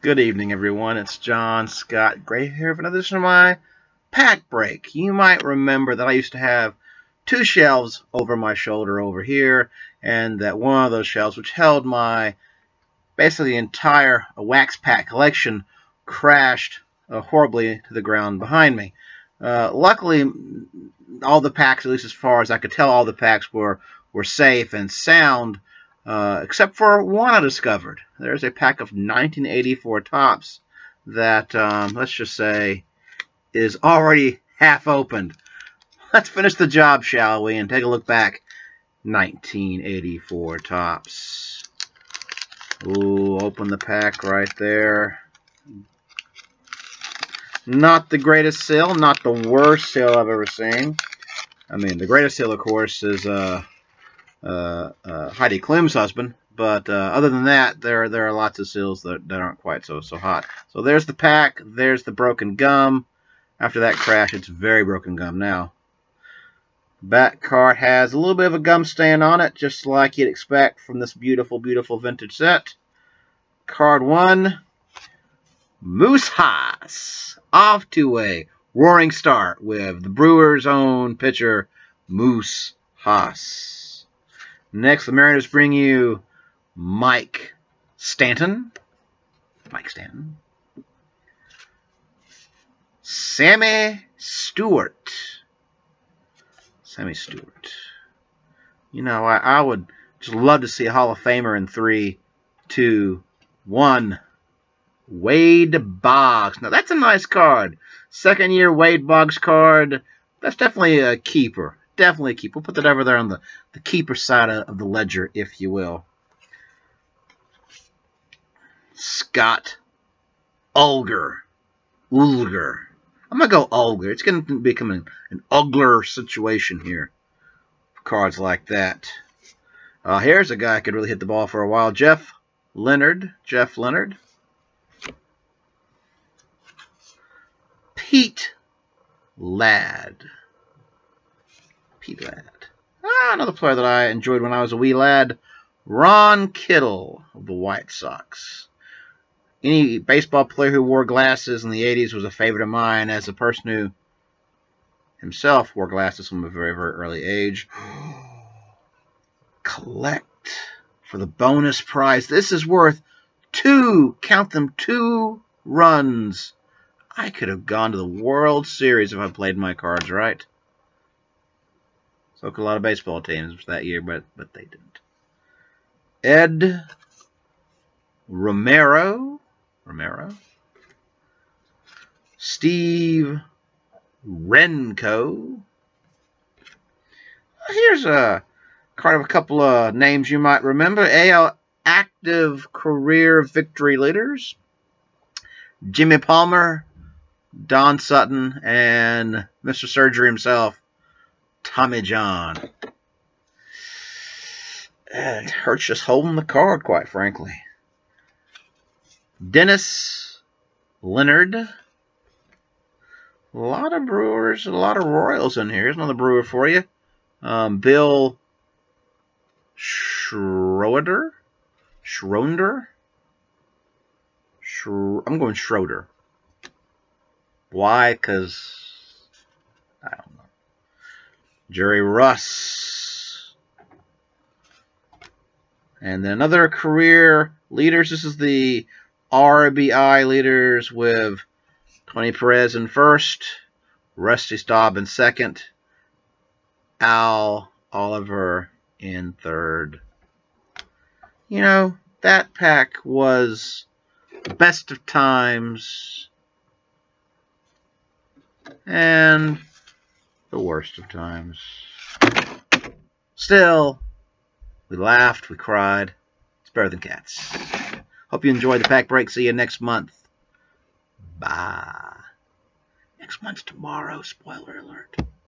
Good evening, everyone. It's John Scott Gray here for another edition of my pack break. You might remember that I used to have two shelves over my shoulder over here, and that one of those shelves, which held my basically entire wax pack collection, crashed horribly to the ground behind me. Luckily, all the packs, at least as far as I could tell, all the packs were safe and sound. Except for one I discovered. There's a pack of 1984 Topps that, let's just say, is already half opened. Let's finish the job, shall we, and take a look back. 1984 Topps. Ooh, open the pack right there. Not the greatest seal, not the worst seal I've ever seen. I mean, the greatest seal, of course, is Heidi Klum's husband, but other than that, there are lots of seals that aren't quite so hot. So there's the pack. There's the broken gum. After that crash, it's very broken gum now. Back card has a little bit of a gum stain on it, just like you'd expect from this beautiful, beautiful vintage set. Card 1, Moose Haas, off to a roaring start with the Brewers' own pitcher, Moose Haas. Next, the Mariners bring you Mike Stanton. Sammy Stewart. You know, I would just love to see a Hall of Famer in 3, 2, 1. Wade Boggs. Now, that's a nice card. Second-year Wade Boggs card. That's definitely a keeper. Definitely a keeper. We'll put that over there on the keeper side of the ledger, if you will. Scott Ulger. I'm going to go Ulger. It's going to become an Ugler situation here. Cards like that. Here's a guy who could really hit the ball for a while. Jeff Leonard. Pete Ladd. Another player that I enjoyed when I was a wee lad. Ron Kittle of the White Sox. Any baseball player who wore glasses in the 80s was a favorite of mine, as a person who himself wore glasses from a very, very early age. Collect for the bonus prize. This is worth 2, count them, 2 runs. I could have gone to the World Series if I played my cards right. So could a lot of baseball teams that year, but they didn't. Ed Romero. Steve Renko. Here's a card of a couple of names you might remember. AL active career victory leaders. Jimmy Palmer, Don Sutton, and Mr. Surgery himself, Tommy John. It hurts just holding the card, quite frankly. Dennis Leonard. A lot of Brewers, a lot of Royals in here. Here's another Brewer for you. Bill Schroeder. I'm going Schroeder. Why? Because I don't know. Jerry Russ. And then another career leaders. This is the RBI leaders with Tony Perez in first, Rusty Staub in second, Al Oliver in third. You know, that pack was the best of times and the worst of times. Still, we laughed, we cried. It's better than cats. Hope you enjoyed the pack break. See you next month. Bye. Next month's tomorrow. Spoiler alert.